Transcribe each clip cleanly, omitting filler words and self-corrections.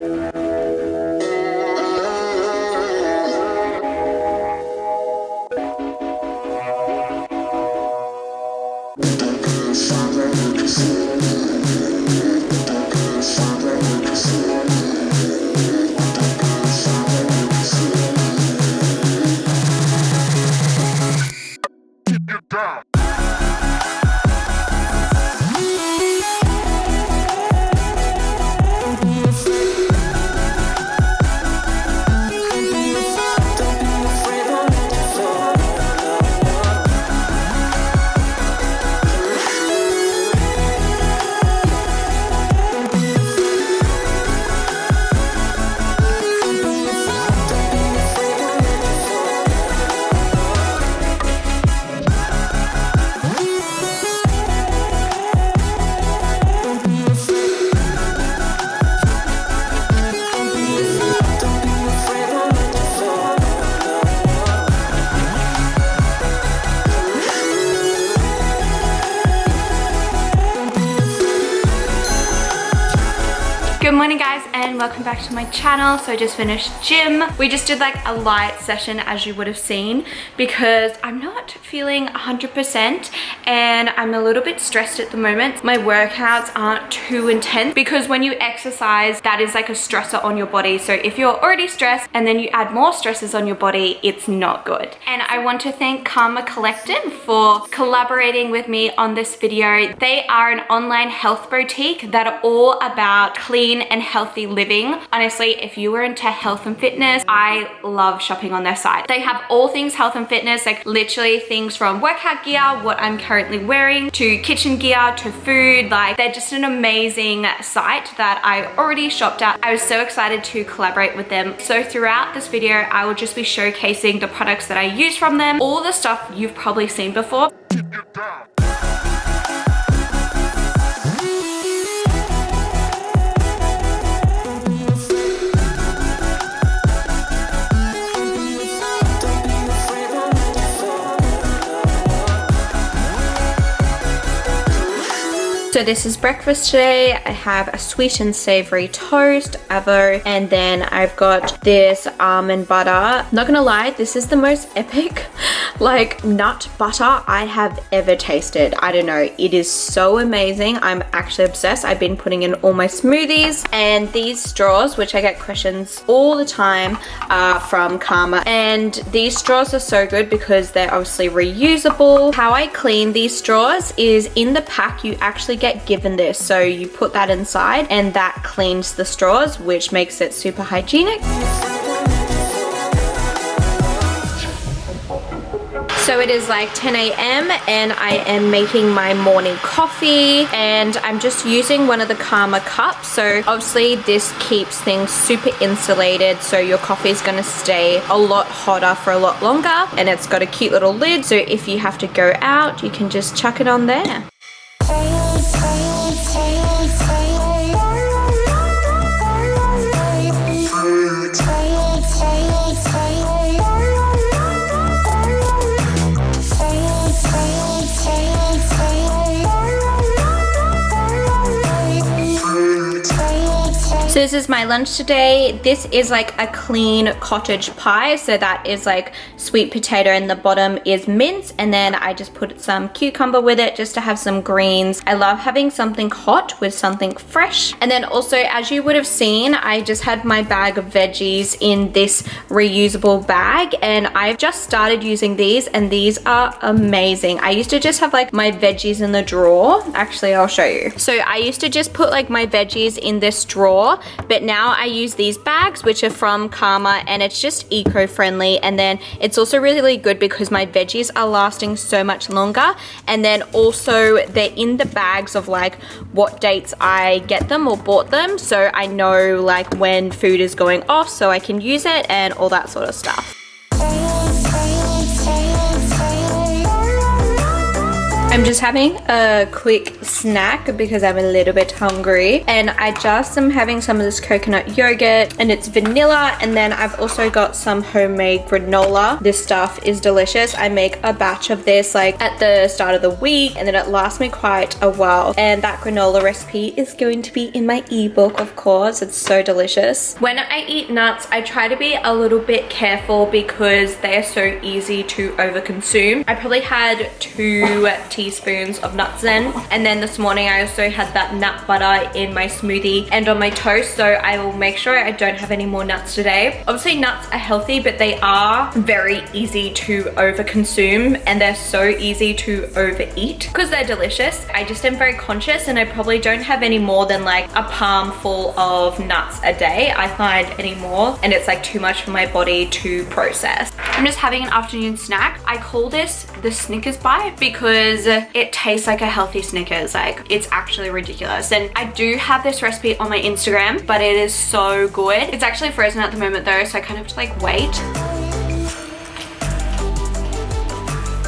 Good morning guys and welcome back to my channel. So I just finished gym. We just did like a light session as you would have seen because I'm not feeling 100% and I'm a little bit stressed at the moment. My workouts aren't too intense because when you exercise that is like a stressor on your body. So if you're already stressed and then you add more stresses on your body, it's not good. And I want to thank Karma Collective for collaborating with me on this video. They are an online health boutique that are all about clean and healthy living. Honestly, if you were into health and fitness, I love shopping on their site. They have all things health and fitness, like literally things from workout gear, what I'm currently wearing, to kitchen gear, to food. Like they're just an amazing site that I already shopped at. I was so excited to collaborate with them. So throughout this video, I will just be showcasing the products that I use from them, all the stuff you've probably seen before. So this is breakfast today. I have a sweet and savory toast, avo, and then I've got this almond butter. Not gonna lie, this is the most epic like nut butter I have ever tasted. I don't know, it is so amazing. I'm actually obsessed. I've been putting in all my smoothies, and these straws, which I get questions all the time, are from Karma. And these straws are so good because they're obviously reusable. How I clean these straws is in the pack you actually get given this, so you put that inside and that cleans the straws, which makes it super hygienic. So it is like 10 a.m. and I am making my morning coffee, and I'm just using one of the Karma cups. So obviously this keeps things super insulated, so your coffee is going to stay a lot hotter for a lot longer, and it's got a cute little lid, so if you have to go out you can just chuck it on there. So this is my lunch today. This is like a clean cottage pie. So that is like sweet potato and the bottom is mince. And then I just put some cucumber with it just to have some greens. I love having something hot with something fresh. And then also, as you would have seen, I just had my bag of veggies in this reusable bag. And I've just started using these, and these are amazing. I used to just have like my veggies in the drawer. Actually, I'll show you. So I used to just put like my veggies in this drawer, but now I use these bags, which are from Karma, and it's just eco-friendly. And then it's also really good because my veggies are lasting so much longer. And then also they're in the bags of like what dates I get them or bought them, so I know like when food is going off so I can use it and all that sort of stuff. I'm just having a quick snack because I'm a little bit hungry, and I just am having some of this coconut yogurt, and it's vanilla, and then I've also got some homemade granola. This stuff is delicious. I make a batch of this like at the start of the week, and then it lasts me quite a while, and that granola recipe is going to be in my ebook, of course. It's so delicious. When I eat nuts, I try to be a little bit careful because they are so easy to overconsume. I probably had 2 teaspoons of nuts and then this morning I also had that nut butter in my smoothie and on my toast, so I will make sure I don't have any more nuts today. Obviously nuts are healthy, but they are very easy to overconsume, and they're so easy to overeat because they're delicious. I just am very conscious, and I probably don't have any more than like a palm full of nuts a day. I find any more and it's like too much for my body to process. I'm just having an afternoon snack. I call this the Snickers bar because it tastes like a healthy Snickers. Like, it's actually ridiculous. And I do have this recipe on my Instagram, but it is so good. It's actually frozen at the moment though, so I kind of have to like wait.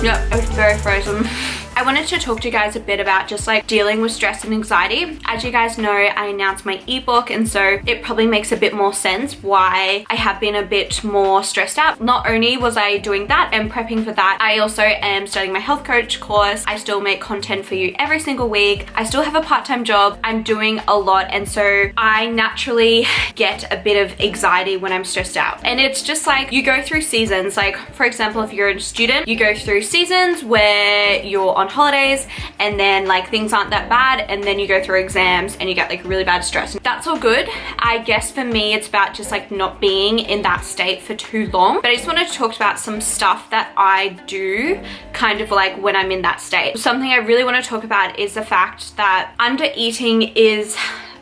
Yep, it's very frozen. I wanted to talk to you guys a bit about just like dealing with stress and anxiety. As you guys know, I announced my ebook, and so it probably makes a bit more sense why I have been a bit more stressed out. Not only was I doing that and prepping for that, I also am studying my health coach course. I still make content for you every single week. I still have a part-time job. I'm doing a lot, and so I naturally get a bit of anxiety when I'm stressed out. And it's just like you go through seasons. Like, for example, if you're a student, you go through seasons where you're on holidays and then like things aren't that bad, and then you go through exams and you get like really bad stress. That's all good. I guess for me it's about just like not being in that state for too long. But I just wanted to talk about some stuff that I do kind of like when I'm in that state. Something I really want to talk about is the fact that under eating is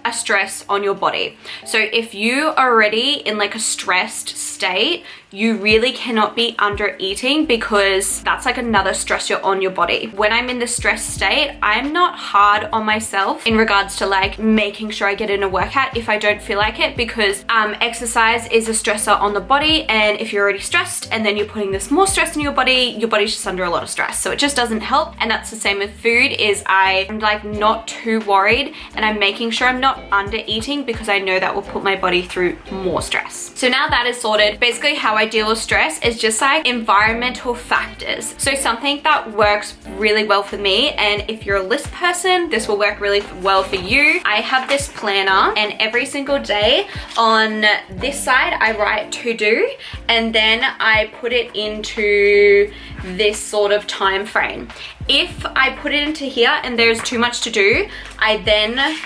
a stress on your body. So if you are already in like a stressed state, you really cannot be under eating because that's like another stressor on your body. When I'm in the stressed state, I'm not hard on myself in regards to like making sure I get in a workout if I don't feel like it, because exercise is a stressor on the body, and if you're already stressed and then you're putting this more stress in your body's just under a lot of stress, so it just doesn't help. And that's the same with food. Is I'm like not too worried, and I'm making sure I'm not under eating because I know that will put my body through more stress. So now that is sorted, basically how I deal with stress is just like environmental factors. So something that works really well for me, and if you're a list person, this will work really well for you. I have this planner, and every single day on this side I write to do, and then I put it into this sort of time frame. If I put it into here and there's too much to do, I then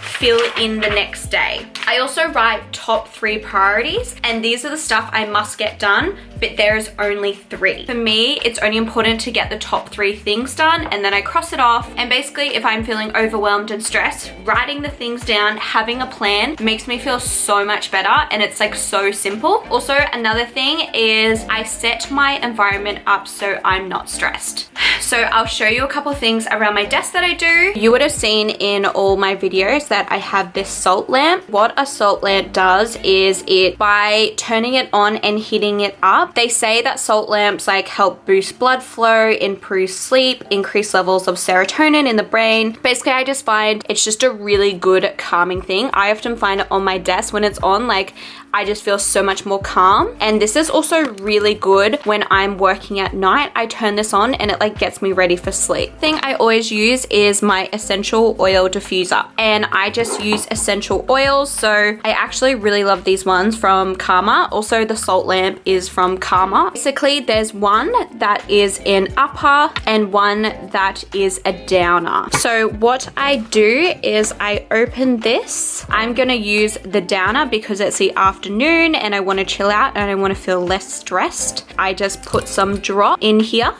fill in the next day. I also write top 3 priorities, and these are the stuff I must get done, but there's only 3. For me, it's only important to get the top 3 things done, and then I cross it off. And basically, if I'm feeling overwhelmed and stressed, writing the things down, having a plan makes me feel so much better, and it's like so simple. Also, another thing is I set my environment up so I'm not stressed. So I'll show you a couple of things around my desk that I do. You would have seen in all my videos that I have this salt lamp. What a salt lamp does is by turning it on and heating it up, they say that salt lamps like help boost blood flow, improve sleep, increase levels of serotonin in the brain. Basically, I just find it's just a really good calming thing. I often find it on my desk when it's on, like I just feel so much more calm. And this is also really good when I'm working at night. I turn this on and it like gets me ready for sleep. Thing I always use is my essential oil diffuser, and I just use essential oils. So I actually really love these ones from Karma. Also, the salt lamp is from Karma. Basically, there's one that is an upper and one that is a downer. So what I do is I open this. I'm gonna use the downer because it's the afternoon and I want to chill out and I want to feel less stressed. I just put some drop in here,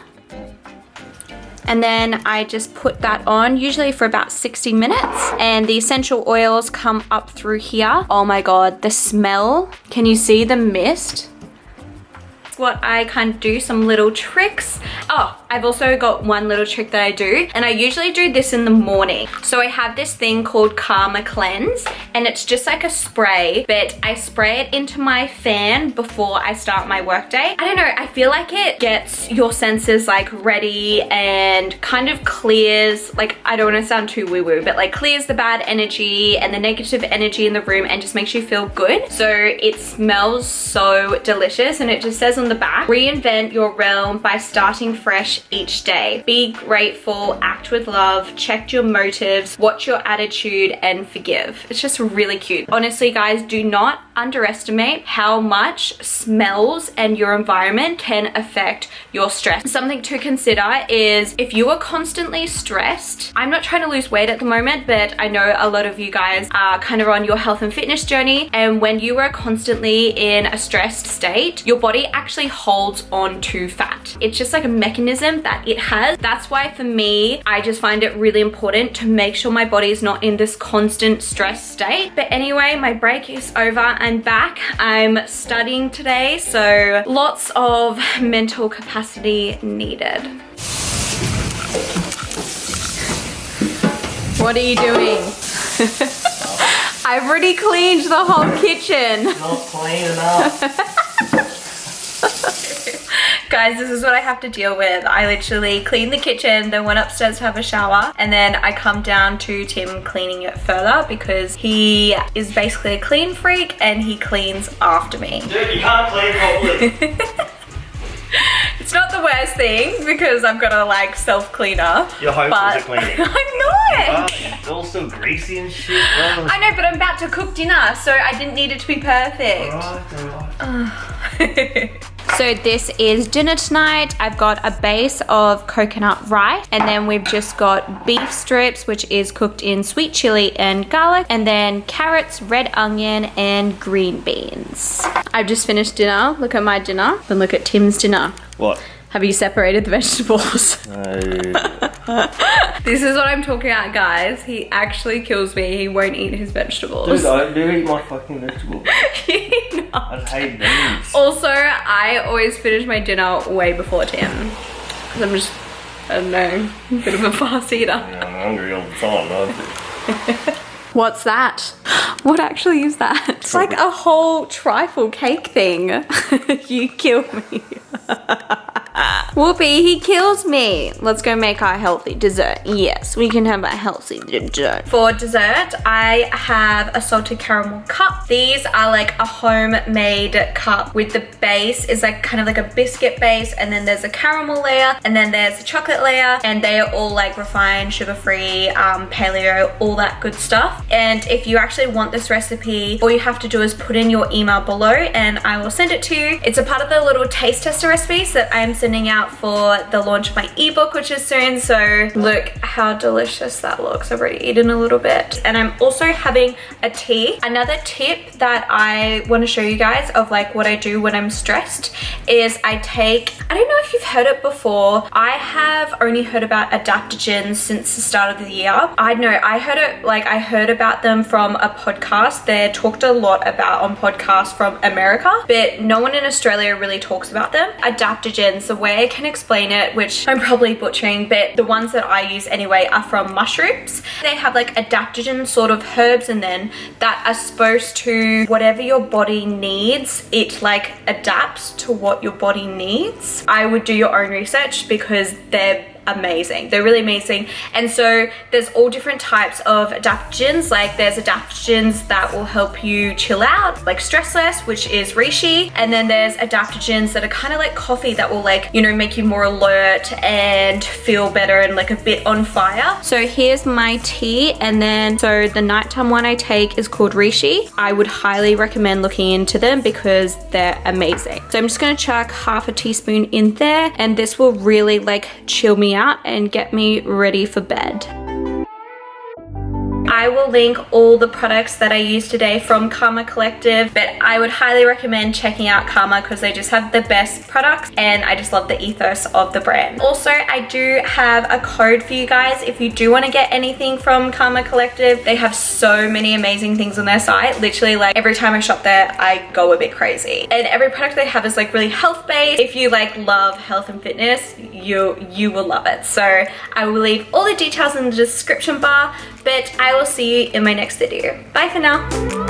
and then I just put that on, usually for about 60 minutes. And the essential oils come up through here. Oh my god, the smell. Can you see the mist? What I kind of do, some little tricks. Oh, I've also got one little trick that I do, and I usually do this in the morning. So I have this thing called Karma Cleanse, and it's just like a spray, but I spray it into my fan before I start my workday. I don't know, I feel like it gets your senses like ready and kind of clears, like, I don't want to sound too woo-woo, but like clears the bad energy and the negative energy in the room and just makes you feel good. So it smells so delicious, and it just says on the back, reinvent your realm by starting fresh each day. Be grateful, act with love, check your motives, watch your attitude, and forgive. It's just really cute. Honestly, guys, do not underestimate how much smells and your environment can affect your stress. Something to consider is if you are constantly stressed, I'm not trying to lose weight at the moment, but I know a lot of you guys are kind of on your health and fitness journey, and when you are constantly in a stressed state, your body actually holds on to fat. It's just like a mechanism that it has. That's why for me, I just find it really important to make sure my body is not in this constant stress state. But anyway, my break is over. I'm back. I'm studying today, so lots of mental capacity needed. What are you doing? I've already cleaned the whole kitchen. Not clean enough. Guys, this is what I have to deal with. I literally cleaned the kitchen, then went upstairs to have a shower, and then I come down to Tim cleaning it further because he is basically a clean freak and he cleans after me. Dude, you can't clean properly. It's not the worst thing because I've got a like self-cleaner. Your hopes are cleaning. I'm not! It's all still greasy and shit. Oh. I know, but I'm about to cook dinner, so I didn't need it to be perfect. Alright. So this is dinner tonight. I've got a base of coconut rice, and then we've just got beef strips, which is cooked in sweet chili and garlic, and then carrots, red onion, and green beans. I've just finished dinner. Look at my dinner, then look at Tim's dinner. What? Have you separated the vegetables? No. This is what I'm talking about, guys. He actually kills me. He won't eat his vegetables. Dude, I do eat my fucking vegetables. No. I hate beans. Also, I always finish my dinner way before Tim. Because I'm just, I don't know, a bit of a fast eater. Yeah, I'm hungry all the time, though. What's that? What actually is that? It's like a whole trifle cake thing. You kill me. Whoopee, he kills me. Let's go make our healthy dessert. Yes, we can have a healthy dessert. For dessert, I have a salted caramel cup. These are like a homemade cup with the base is like kind of like a biscuit base, and then there's a caramel layer, and then there's a chocolate layer, and they are all like refined, sugar-free, paleo, all that good stuff. And if you actually want this recipe, all you have to do is put in your email below and I will send it to you. It's a part of the little taste tester recipes that I'm sending out for the launch of my ebook, which is soon. So look how delicious that looks. I've already eaten a little bit. And I'm also having a tea. Another tip that I want to show you guys of like what I do when I'm stressed is I take, I don't know if you've heard it before. I have only heard about adaptogens since the start of the year. I know I heard it, like I heard about them from a podcast. They're talked a lot about on podcasts from America, but no one in Australia really talks about them. Adaptogens, the way I can explain it, which I'm probably butchering, but the ones that I use anyway are from mushrooms. They have like adaptogen sort of herbs in them that are supposed to, whatever your body needs, it like adapts to what your body needs. I would do your own research because they're amazing. They're really amazing. And so there's all different types of adaptogens. Like there's adaptogens that will help you chill out, like stress less, which is reishi. And then there's adaptogens that are kind of like coffee that will like, you know, make you more alert and feel better and like a bit on fire. So here's my tea. And then so the nighttime one I take is called reishi. I would highly recommend looking into them because they're amazing. So I'm just going to chuck half a teaspoon in there, and this will really like chill me out and get me ready for bed. I will link all the products that I used today from Karma Collective, but I would highly recommend checking out Karma because they just have the best products and I just love the ethos of the brand. Also, I do have a code for you guys if you do want to get anything from Karma Collective. They have so many amazing things on their site. Literally, like every time I shop there, I go a bit crazy. And every product they have is like really health based. If you like love health and fitness, you will love it. So I will leave all the details in the description bar, but I will see you in my next video. Bye for now.